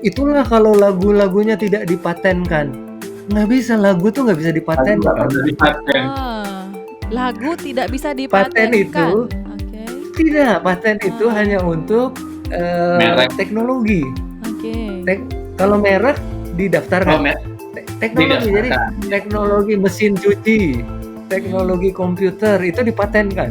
itulah kalau lagu-lagunya tidak dipatenkan. Nggak bisa, lagu tuh nggak bisa Lagu nggak dipatenkan. pernah dipaten. Lagu tidak bisa Paten dipatenkan. itu Oke. tidak, paten itu hanya untuk Merek. teknologi. Oke. Kalau merek didaftarkan. Oh, Teknologi, jadi didaftarkan. teknologi mesin cuci, teknologi komputer itu dipatenkan.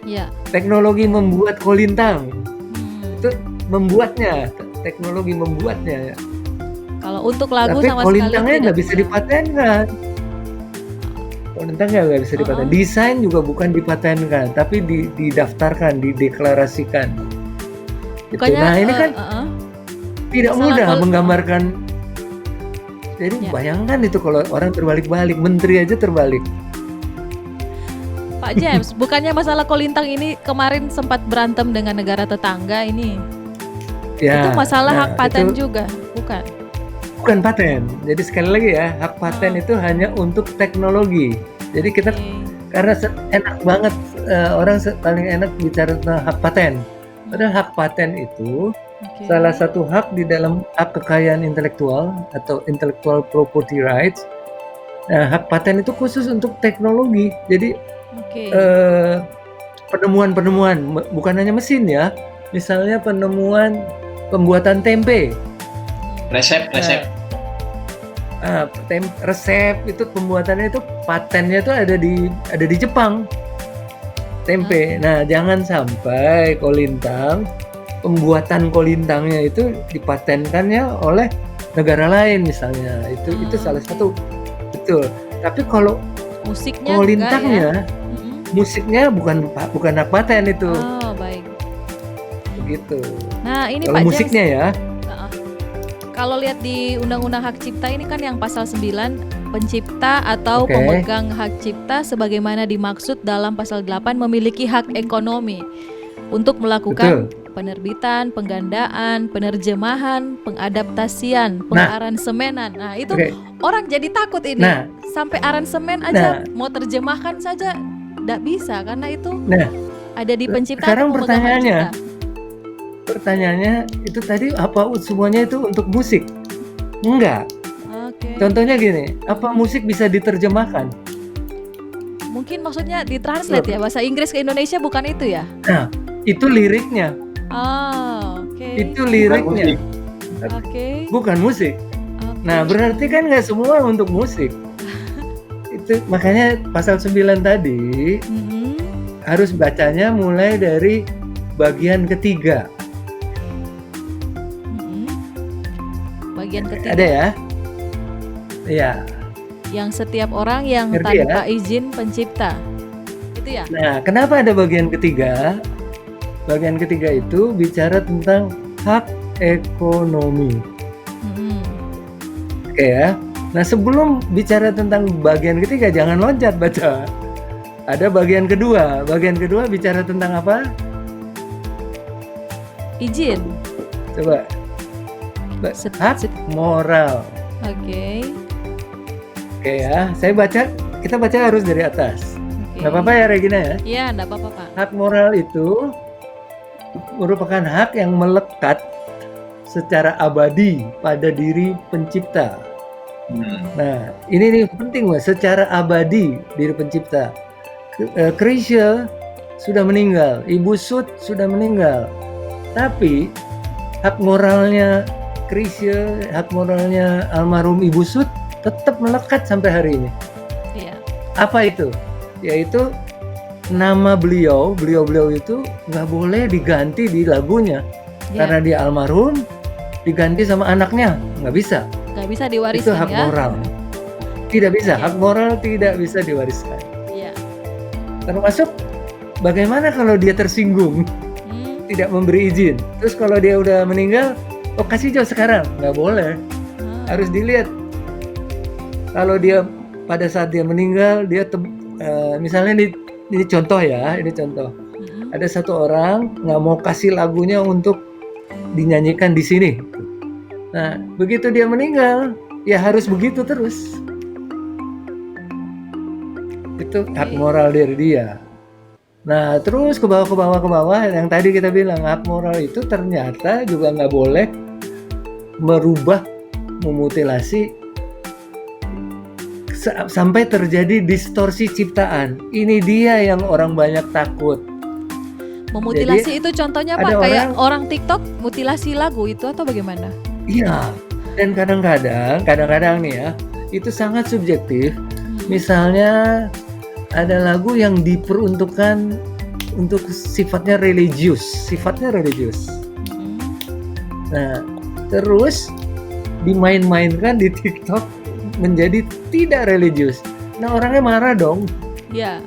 Ya. Teknologi membuat kolintang Hmm. itu membuatnya, teknologi membuatnya. Kalau untuk lagu Tapi sama sekali kolintangnya tidak nggak bisa dipatenkan. Kolintangnya nggak bisa dipatenkan. Desain juga bukan dipatenkan, tapi didaftarkan, dideklarasikan. Gitu. Bukannya, Nah ini kan tidak masalah mudah menggambarkan. Jadi Ya. bayangkan itu kalau orang terbalik-balik, menteri aja terbalik. Pak James, bukannya masalah kolintang ini kemarin sempat berantem dengan negara tetangga ini? Ya, Itu masalah hak paten itu juga, bukan? bukan paten. Jadi sekali lagi ya, hak paten itu hanya untuk teknologi. Jadi kita karena enak banget orang paling enak bicara tentang hak paten. Padahal hak paten itu salah satu hak di dalam hak kekayaan intelektual atau intellectual property rights. Nah, hak paten itu khusus untuk teknologi. Jadi penemuan-penemuan bukan hanya mesin ya. Misalnya penemuan pembuatan tempe. Resep. Resep itu pembuatannya itu patennya itu ada di Jepang. Tempe. Nah, jangan sampai pembuatan kolintangnya itu dipatenkannya oleh negara lain misalnya. Itu salah satu. Betul. Tapi kalau musiknya kolintangnya, musiknya bukan hak paten itu. Oh, baik. Begitu. Nah, ini kalau Pak musiknya James, ya. Kalau lihat di Undang-Undang Hak Cipta ini kan yang pasal 9, pencipta atau pemegang hak cipta sebagaimana dimaksud dalam pasal 8 memiliki hak ekonomi untuk melakukan penerbitan, penggandaan, penerjemahan, pengadaptasian, pengaransemenan. Nah, itu orang jadi takut ini. Sampai aransemen aja mau terjemahkan saja tidak bisa karena itu ada di pencipta. Sekarang pertanyaannya itu tadi apa semuanya itu untuk musik? Enggak. Contohnya gini, apa musik bisa diterjemahkan? Mungkin maksudnya ditranslate ya, bahasa Inggris ke Indonesia bukan itu ya? Nah, itu liriknya. Itu liriknya. Bukan musik. Nah, berarti kan nggak semua untuk musik. Itu makanya pasal 9 tadi harus bacanya mulai dari bagian ketiga. Bagian ketiga. Ada ya? Iya. Yang setiap orang yang tanpa izin pencipta. Itu ya? Nah, kenapa ada bagian ketiga? Bagian ketiga itu bicara tentang hak ekonomi. Oke ya. Nah, sebelum bicara tentang bagian ketiga jangan loncat baca. Ada bagian kedua. Bagian kedua bicara tentang apa? Izin. Coba. Hak moral. Oke ya, kita baca harus dari atas. Nggak apa-apa ya Regina ya? Iya, nggak apa-apa Pak. Hak moral itu merupakan hak yang melekat secara abadi pada diri pencipta. Nah, ini nih penting Mas, secara abadi diri pencipta. Krisya sudah meninggal, Ibu Sud sudah meninggal. Tapi hak moralnya Krisya, hak moralnya almarhum Ibu Sud tetap melekat sampai hari ini. Iya. Apa itu? Yaitu nama beliau itu nggak boleh diganti di lagunya. Karena dia almarhum, diganti sama anaknya. Nggak bisa. Nggak bisa diwariskan. Itu hak moral. Tidak bisa. Hak moral tidak bisa diwariskan. Iya. Termasuk bagaimana kalau dia tersinggung, tidak memberi izin. Terus kalau dia udah meninggal, kasih jauh sekarang. Nggak boleh. Harus dilihat. Kalau dia pada saat dia meninggal, dia misalnya ini contoh ya, ini contoh. Ada satu orang nggak mau kasih lagunya untuk dinyanyikan di sini. Nah, begitu dia meninggal, ya harus begitu terus. Itu hak moral dari dia. Nah, terus ke bawah yang tadi kita bilang hak moral itu ternyata juga nggak boleh merubah, memutilasi sampai terjadi distorsi ciptaan. Ini dia yang orang banyak takut. Memutilasi Jadi, itu contohnya apa? ada Kayak orang TikTok mutilasi lagu itu atau bagaimana? Iya, dan kadang-kadang nih ya, itu sangat subjektif. Misalnya ada lagu yang diperuntukkan untuk sifatnya religius. Nah, terus dimain-mainkan di TikTok menjadi tidak religius. Nah, orangnya marah dong. Ya.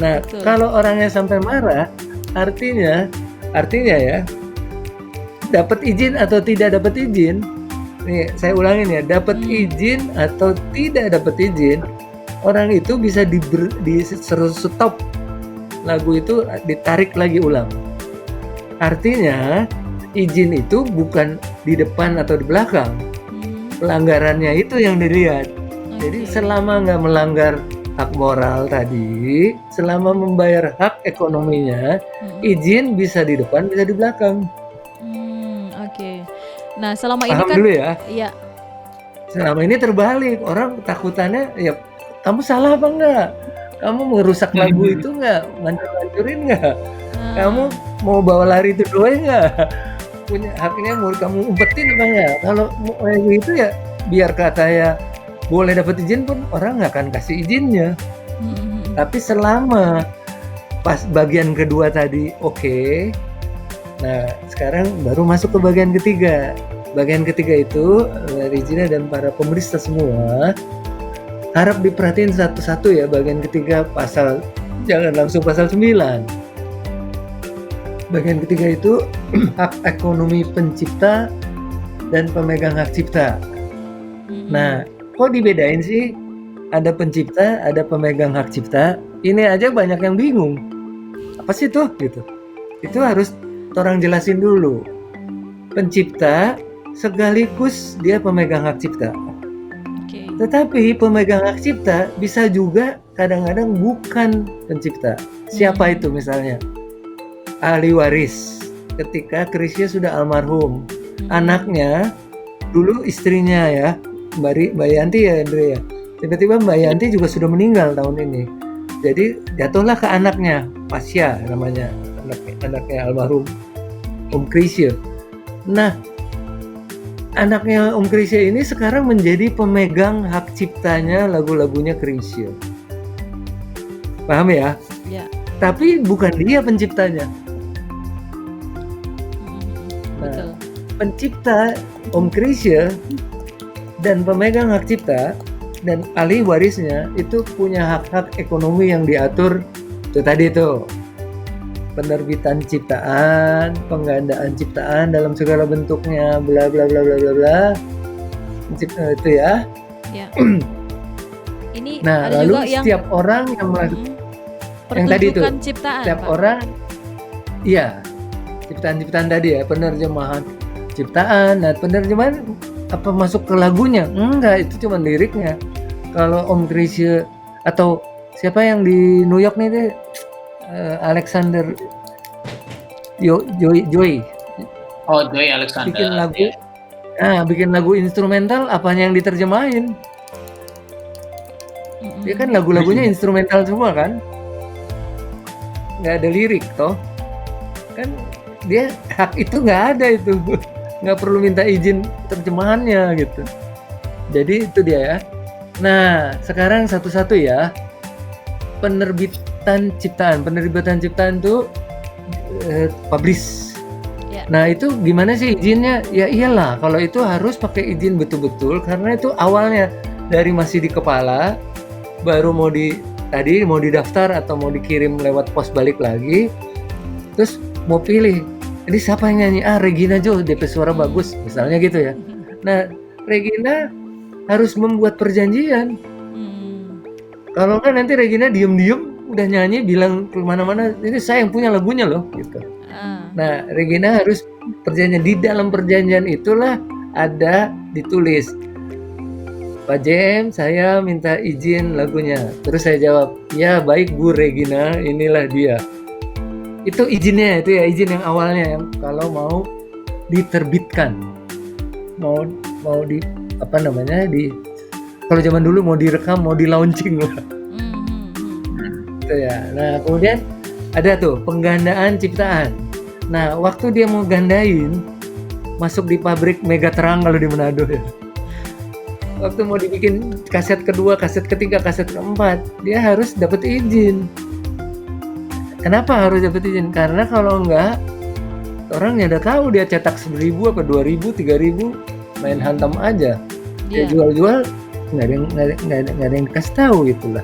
Nah, Betul. kalau orangnya sampai marah, artinya ya, dapat izin atau tidak dapat izin. Nih, saya ulangin ya, dapat izin atau tidak dapat izin, orang itu bisa disuruh stop lagu itu, ditarik lagi ulang. Artinya izin itu bukan di depan atau di belakang, pelanggarannya itu yang dilihat. Jadi selama nggak melanggar hak moral tadi, selama membayar hak ekonominya, izin bisa di depan, bisa di belakang. Oke. Nah, selama ini Paham kan dulu ya. Iya. Selama ini terbalik, orang takutannya ya kamu salah apa enggak? Kamu merusak lagu itu enggak? Ngancurin enggak? Kamu mau bawa lari itu doang enggak? Punya haknya mau kamu umpetin apa enggak? Kalau itu ya biar katanya boleh dapat izin pun orang nggak akan kasih izinnya. Tapi selama pas bagian kedua tadi oke. Nah, sekarang baru masuk ke bagian ketiga. Bagian ketiga itu Regina dan para pemerintah semua harap diperhatiin satu-satu ya. Bagian ketiga pasal, jangan langsung pasal 9. Bagian ketiga itu hak ekonomi pencipta dan pemegang hak cipta. Nah, kok dibedain sih? Ada pencipta, ada pemegang hak cipta. Ini aja banyak yang bingung. Apa sih tuh gitu? Itu harus orang jelasin dulu. Pencipta sekaligus dia pemegang hak cipta. Tetapi pemegang hak cipta bisa juga kadang-kadang bukan pencipta. Siapa itu misalnya? Ahli waris. Ketika Krisya sudah almarhum, anaknya dulu istrinya ya, Mbak Yanti ya Andre ya. Tiba-tiba Mbak Yanti juga sudah meninggal tahun ini. Jadi jatuhlah ke anaknya, Pasya namanya, anaknya almarhum Om Krisya. Nah, anaknya Om Krisya ini sekarang menjadi pemegang hak ciptanya lagu-lagunya Krisya. Paham ya? Ya. Tapi bukan dia penciptanya. Betul. Pencipta Om Krisya dan pemegang hak cipta dan ahli warisnya itu punya hak-hak ekonomi yang diatur itu tadi tuh. Penerbitan ciptaan, penggandaan ciptaan dalam segala bentuknya, bla bla bla bla bla bla. Itu ya. Ya. Ini Nah, ada lalu juga yang setiap orang yang melakukan yang tadi itu, pertunjukan ciptaan, setiap Pak. orang, iya, ciptaan-ciptaan tadi ya, penerjemahan ciptaan. Nah, penerjemahan apa masuk ke lagunya? Enggak, itu cuma liriknya. Kalau Om Krisya atau siapa yang di New York nih deh, Alexander Joy. Oh, Joy Alexander. Bikin lagu, bikin lagu instrumental, apanya yang diterjemahin? Dia kan lagu-lagunya instrumental semua kan? Nggak ada lirik toh? Kan dia hak itu nggak ada itu. Nggak perlu minta izin terjemahannya gitu. Jadi itu dia ya. Nah, sekarang satu-satu ya. Penerbitan ciptaan itu publish. Ya. Nah, itu gimana sih izinnya? Ya iyalah, kalau itu harus pakai izin betul-betul karena itu awalnya dari masih di kepala, baru mau didaftar atau mau dikirim lewat pos balik lagi, terus mau pilih. Ini siapa yang nyanyi? Regina Jo, DP suara bagus, misalnya gitu ya. Nah, Regina harus membuat perjanjian. Kalau nggak nanti Regina diem-diem udah nyanyi bilang kemana-mana, ini saya yang punya lagunya loh, gitu. Nah, Regina harus perjanjian, di dalam perjanjian itulah ada ditulis, Pak Jem, saya minta izin lagunya. Terus saya jawab, ya baik Bu Regina, inilah dia. Itu izinnya, itu ya izin yang awalnya yang kalau mau diterbitkan. mau di apa namanya kalau zaman dulu mau direkam, mau di launching lah. Gitu ya. Nah kemudian ada tuh penggandaan ciptaan. Nah waktu dia mau gandain, masuk di pabrik Megaterang kalau di Manado ya. Waktu mau dibikin kaset kedua, kaset ketiga, kaset keempat, dia harus dapat izin. Kenapa harus dapat izin? Karena kalau enggak, orang ya udah tahu dia cetak 1.000 apa 2.000, 3.000, main hantam aja. Dia jual-jual, nggak ada yang kasih tahu gitulah.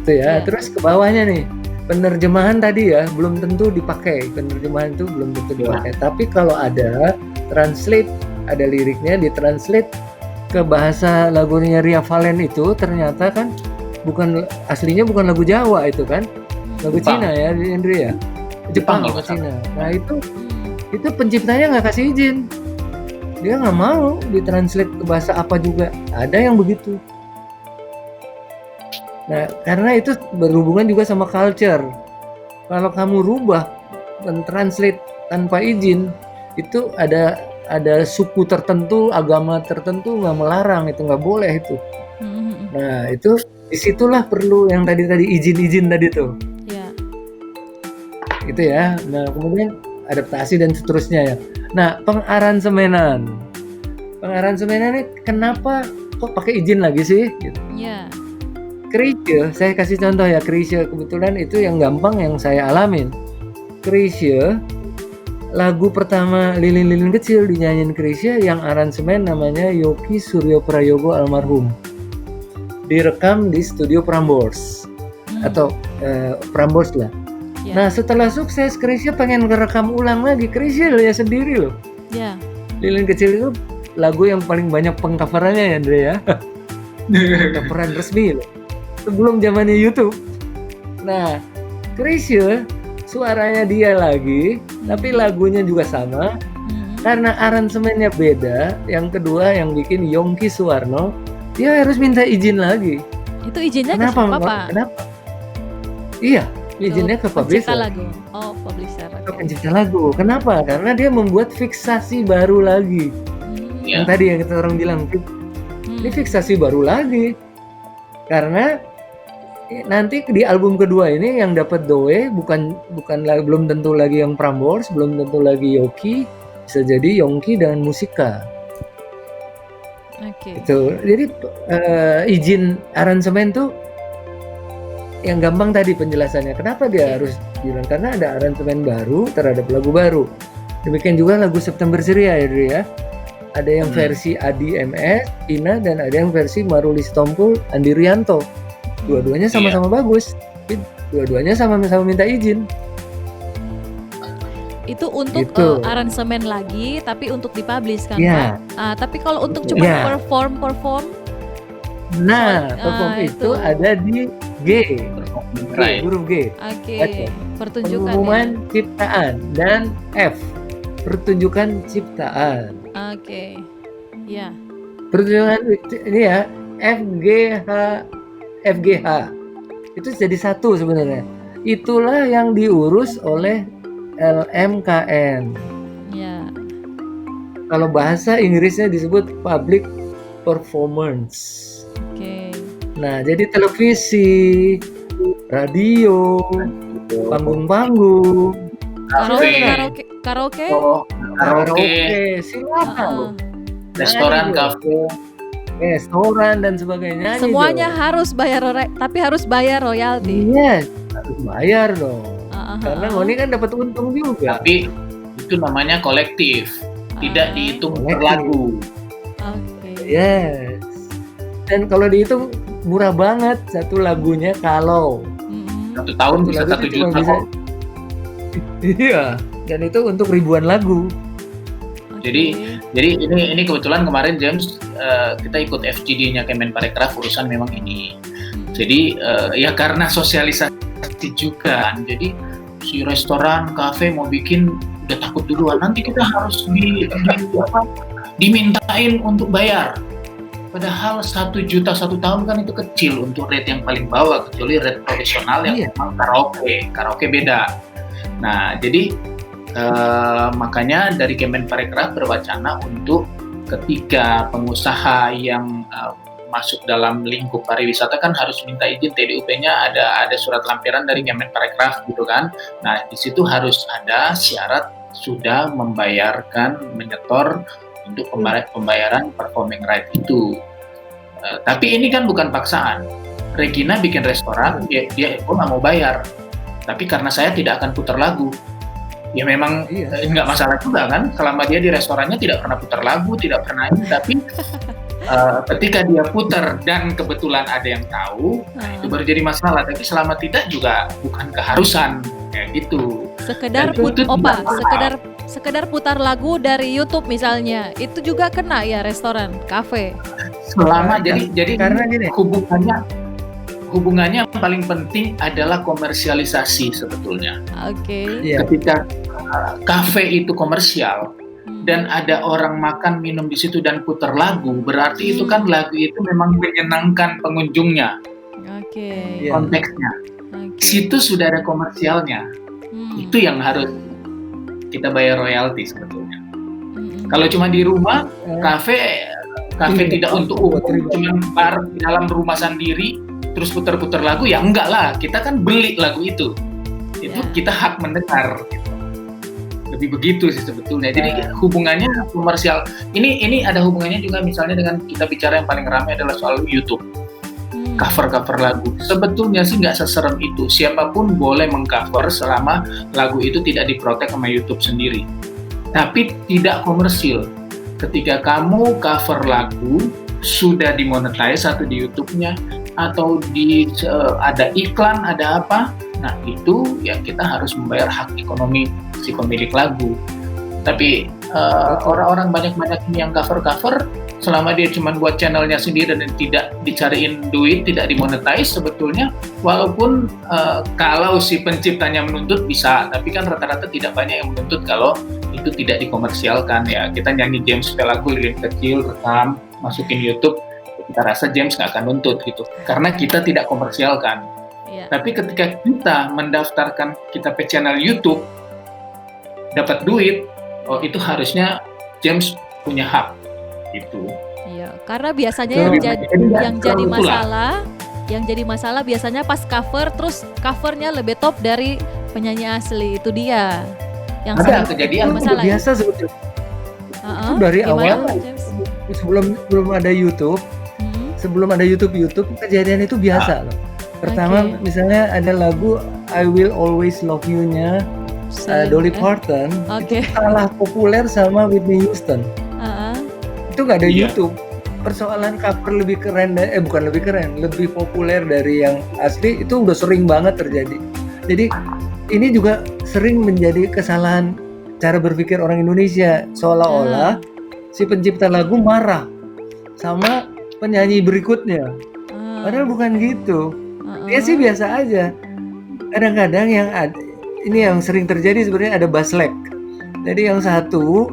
Itu ya. Terus ke bawahnya nih, penerjemahan tadi ya belum tentu dipakai. Penerjemahan itu belum tentu dipakai. Tapi kalau ada translate, ada liriknya ditranslate ke bahasa lagunya Ria Valen itu, ternyata kan aslinya bukan lagu Jawa itu kan. Lagu Cina ya, Indri ya. Jepang atau Cina. Nah itu penciptanya nggak kasih izin. Dia nggak mau ditranslate ke bahasa apa juga. Ada yang begitu. Nah karena itu berhubungan juga sama culture. Kalau kamu rubah mentranslate tanpa izin, itu ada suku tertentu, agama tertentu nggak melarang, itu nggak boleh itu. Nah itu disitulah perlu yang tadi izin tadi tuh. Gitu ya. Nah kemudian adaptasi dan seterusnya ya. Nah pengaransemenan ini kenapa kok pakai izin lagi sih? Gitu. Chrisye, saya kasih contoh ya, Chrisye kebetulan itu yang gampang yang saya alamin. Chrisye, lagu pertama Lilin-Lilin Kecil dinyanyiin Chrisye yang aransemen namanya Yoki Suryo Prayogo almarhum. Direkam di studio Prambors atau Prambors lah. Nah setelah sukses Chrisye pengen ngerekam ulang lagi. Chrisye ya sendiri loh. Lilin Kecil itu lagu yang paling banyak pengcoverannya ya Andre ya. Coveran resmi loh. Sebelum zamannya YouTube. Nah Chrisye suaranya dia lagi, tapi lagunya juga sama. Karena aransemennya beda. Yang kedua yang bikin Yongki Suwarno, dia harus minta izin lagi. Itu izinnya ke siapa Pak? Kenapa? Iya. Izinnya ke publisher. Lagu. Oh, publisher. Ke pencipta lagu. Kenapa? Karena dia membuat fiksasi baru lagi. Yang tadi yang kita orang bilang, ini fiksasi baru lagi. Karena nanti di album kedua ini yang dapat Doe belum tentu lagi yang Prambors, belum tentu lagi Yoki, bisa jadi Yongki dengan Musika. Itu. Jadi izin aransemen tuh yang gampang tadi penjelasannya. Kenapa dia harus bilang? Karena ada aransemen baru terhadap lagu baru. Demikian juga lagu September Ceria ya Dri ya. Ada yang versi Adi MS, Ina, dan ada yang versi Maruli Sitompul, Andi Rianto. Dua-duanya sama-sama bagus. Dua-duanya sama-sama minta izin. Itu untuk aransemen lagi, tapi untuk dipublish kan Pak? Tapi kalau untuk cuma perform? Nah, perform itu ada di G, huruf G. Pertunjukan. Pengumuman ciptaan dan F, pertunjukan ciptaan. Pertunjukan ini ya, FGH. Itu jadi satu sebenarnya. Itulah yang diurus oleh LMKN. Kalau bahasa Inggrisnya disebut public performance. Nah, jadi televisi, radio, panggung-panggung, karaoke, silakan. Restoran, kafe, restoran dan sebagainya. Semuanya harus bayar, tapi harus bayar royalti. Yes, harus bayar dong. Karena Ngoni kan dapat untung juga. Tapi itu namanya kolektif, tidak dihitung per lagu. Yes. Dan kalau dihitung murah banget satu lagunya kalau 1 tahun bisa 1 juta. Iya, dan itu untuk ribuan lagu. Jadi ini kebetulan kemarin James kita ikut FGD-nya Kemenparekraf urusan memang ini. Jadi ya karena sosialisasi juga. Jadi si restoran, kafe mau bikin udah takut duluan. Nanti kita harus dimintain untuk bayar. Padahal 1 juta 1 tahun kan itu kecil untuk rate yang paling bawah, kecuali rate profesional yang memang karaoke beda. Nah jadi makanya dari Kemenparekraf berwacana untuk ketika pengusaha yang masuk dalam lingkup pariwisata kan harus minta izin TDUP-nya, ada surat lampiran dari Kemenparekraf gitu kan. Nah, di situ harus ada syarat sudah menyetor untuk pembayaran performing right itu. Tapi ini kan bukan paksaan. Regina bikin restoran, dia nggak mau bayar. Tapi karena saya tidak akan putar lagu, ya memang nggak masalah juga kan. Selama dia di restorannya tidak pernah putar lagu, tidak pernah ini, tapi ketika dia putar dan kebetulan ada yang tahu, itu baru jadi masalah. Tapi selama tidak juga bukan keharusan kayak gitu. Sekedar putar lagu dari YouTube misalnya, itu juga kena ya restoran, kafe. Selama jadi karena gini, hubungannya yang paling penting adalah komersialisasi sebetulnya. Oke. Ketika kafe itu komersial dan ada orang makan minum di situ dan putar lagu, berarti itu kan lagu itu memang menyenangkan pengunjungnya. Konteksnya. Di situ sudah ada komersialnya. Itu yang harus kita bayar royalti sebetulnya. Kalau cuma di rumah, kafe tidak untuk umum, cuma bar di dalam rumah sendiri, terus putar-putar lagu, ya enggak lah. Kita kan beli lagu itu kita hak mendengar. Gitu. Lebih begitu sih sebetulnya. Jadi hubungannya komersial. Ini ada hubungannya juga misalnya dengan kita bicara yang paling ramai adalah soal YouTube. Cover lagu. Sebetulnya sih nggak seserem itu. Siapapun boleh mengcover selama lagu itu tidak diprotek sama YouTube sendiri. Tapi tidak komersil. Ketika kamu cover lagu sudah dimonetize atau di YouTube-nya atau ada iklan, ada apa, nah itu yang kita harus membayar hak ekonomi si pemilik lagu. Tapi orang-orang banyak yang cover selama dia cuma buat channelnya sendiri dan tidak dicariin duit, tidak dimonetize sebetulnya, walaupun kalau si penciptanya menuntut bisa, tapi kan rata-rata tidak banyak yang menuntut kalau itu tidak dikomersialkan. Ya kita nyanyi James lagu lilin kecil, rekam, masukin YouTube, kita rasa James nggak akan nuntut gitu, karena kita tidak komersialkan. Tapi ketika kita mendaftarkan kita ke channel YouTube dapat duit, itu harusnya James punya hak gitu. Iya, karena biasanya yang jadi masalah biasanya pas cover, terus covernya lebih top dari penyanyi asli, itu dia yang ada kejadian masalah. Biasa sebetulnya. Itu dari awal sebelum ada YouTube, sebelum ada YouTube kejadian itu biasa loh. Pertama misalnya ada lagu I Will Always Love You-nya Dolly Parton, itu kalah populer sama Whitney Houston. Itu nggak ada YouTube. Persoalan cover lebih populer dari yang asli itu udah sering banget terjadi. Jadi ini juga sering menjadi kesalahan cara berpikir orang Indonesia, seolah-olah si pencipta lagu marah sama penyanyi berikutnya. Padahal bukan gitu. Dia sih biasa aja. Kadang-kadang ini yang sering terjadi sebenarnya ada bass lag. Jadi yang satu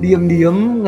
diem-diem